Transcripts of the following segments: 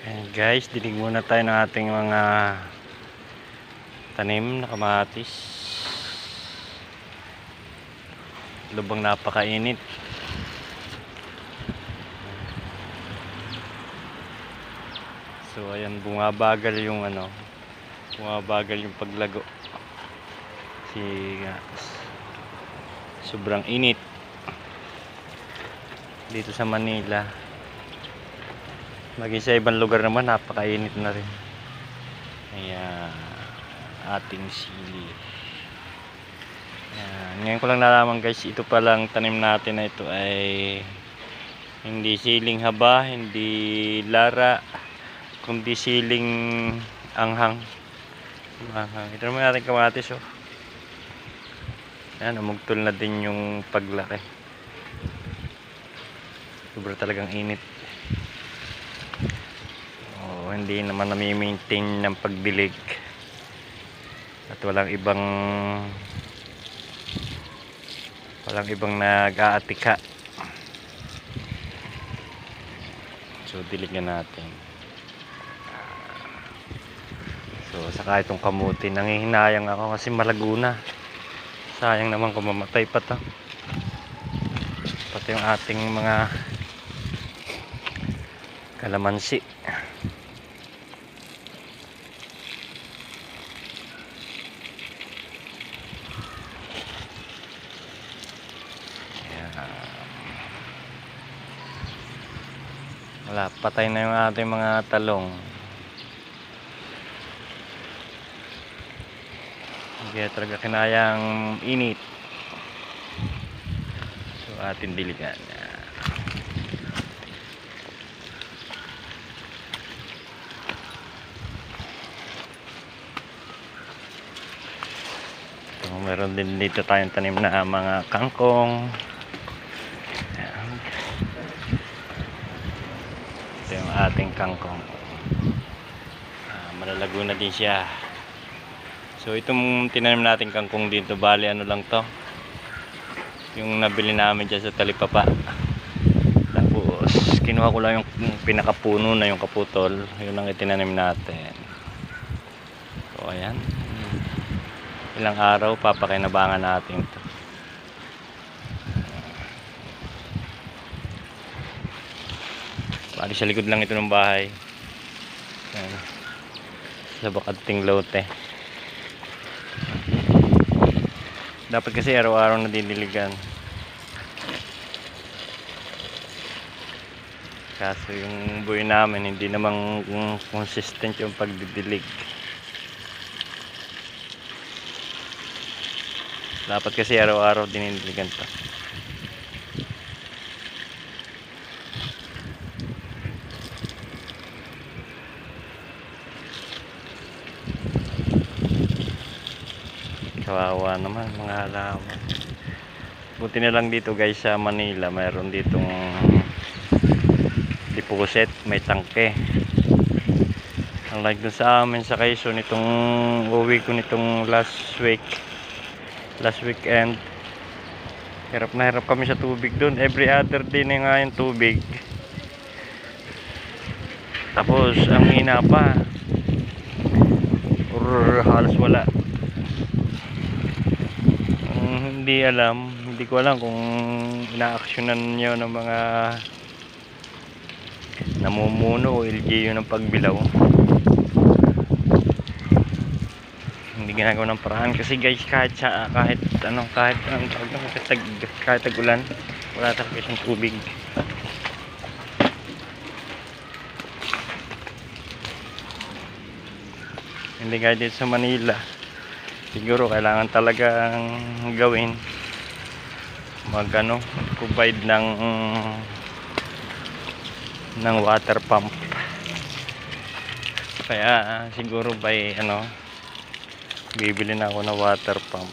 Ayan guys, dinig muna tayo ng ating mga tanim na kamatis. Lubang napakainit. So ayan, bumabagal yung paglago. Kasi sobrang init dito sa Manila. Maging sa ibang lugar naman napakainit na rin. Ayan, ating sili. Ayan, ngayon ko lang nalaman guys, ito palang tanim natin na ito ay hindi siling haba, hindi lara, kundi siling anghang. Ito naman natin kamatis oh. Ayan, umugtol na din yung paglaki. Sobra talagang init. Hindi naman nami-maintain ng pagdilig at walang ibang nag-aatika. So diligan natin. So saka itong kamuti, nanghihinayang ako kasi malago na. Sayang naman kung mamatay pa to. Pati yung ating mga kalamansi. Wala, patay na yung ating mga talong. Hindi talaga kinayang init. So ating diligan. So meron din dito tayong tanim na mga kangkong. Ito yung ating kangkong. Malalago na din siya. So itong tinanim natin kangkong dito, bali ano lang to, yung nabili namin dyan sa Talipapa. Tapos kinuha ko lang yung pinakapuno na yung kaputol, yun ang itinanim natin. So ayan, ilang araw papakinabangan natin to. Bali sa likod lang ito ng bahay. Ayan, sa Bakating Lote. Dapat kasi araw-araw na didiligan. Kaso yung buhay namin hindi namang consistent yung pagdidilig. Dapat kasi araw-araw dinidiligan to. Kawawa naman mga halaman. Buti na lang dito guys sa Manila, mayroon ditong deposit, may tangke. Unlike dun sa amin sa Quezon, itong uwi ko nitong last weekend, hirap na hirap kami sa tubig dun. Every other day na nga yung tubig. Tapos ang hina pa, or halos wala. Hindi ko alam kung inaaksyonan nyo ng mga namumuno o LGU ng pagbilaw. Hindi ginagawa ng paraan kasi guys, kahit tag-ulan, wala talaga siyang tubig. Hindi kahit dito sa Manila, siguro kailangan talagang gawin provide ng water pump. Kaya siguro bibili na ako ng water pump.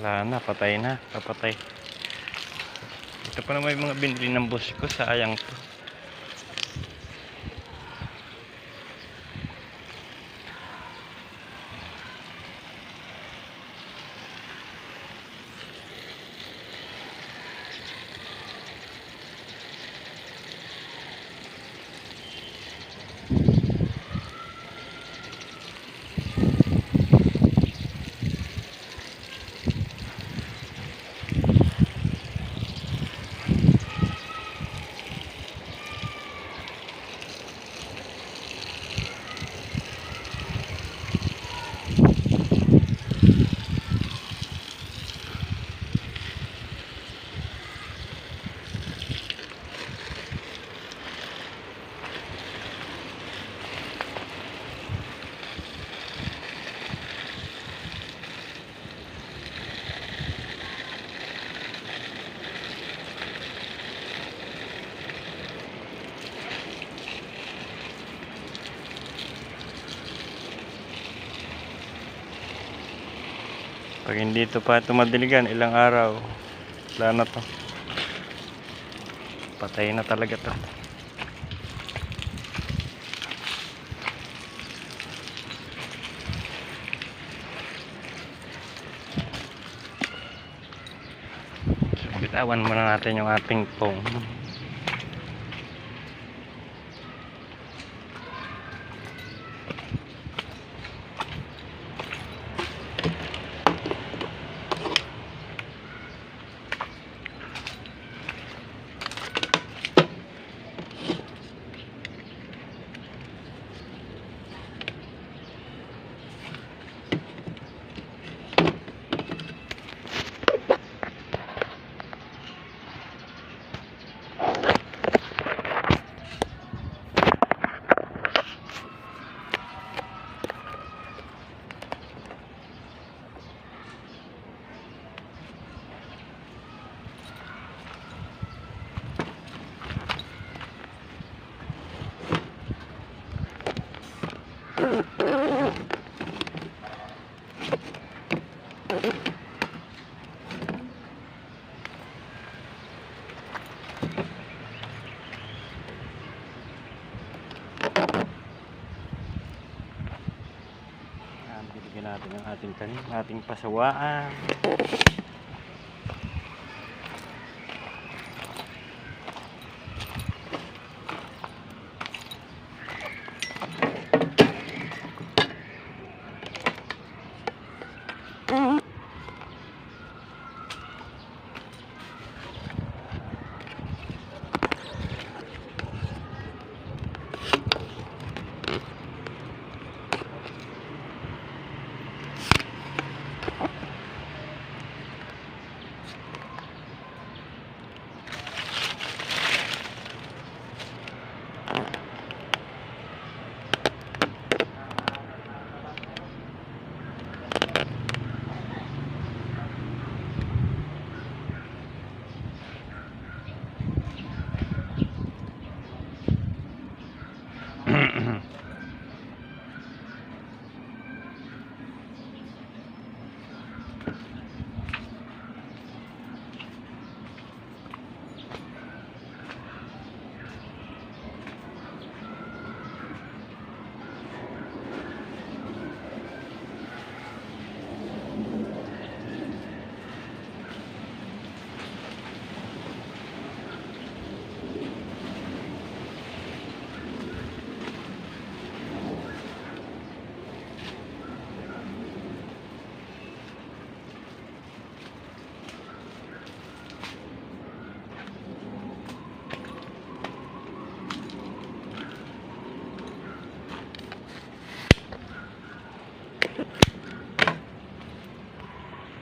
Wala na, patay na, kapatay. Ito pa naman yung mga binili ng boss ko, sayang to. Pag hindi ito pa tumadiligan, ilang araw, wala na to. Patay na talaga to. So, bitawan muna natin yung ating phone. Bibigyan natin ang ating tanim, ating pasawaan.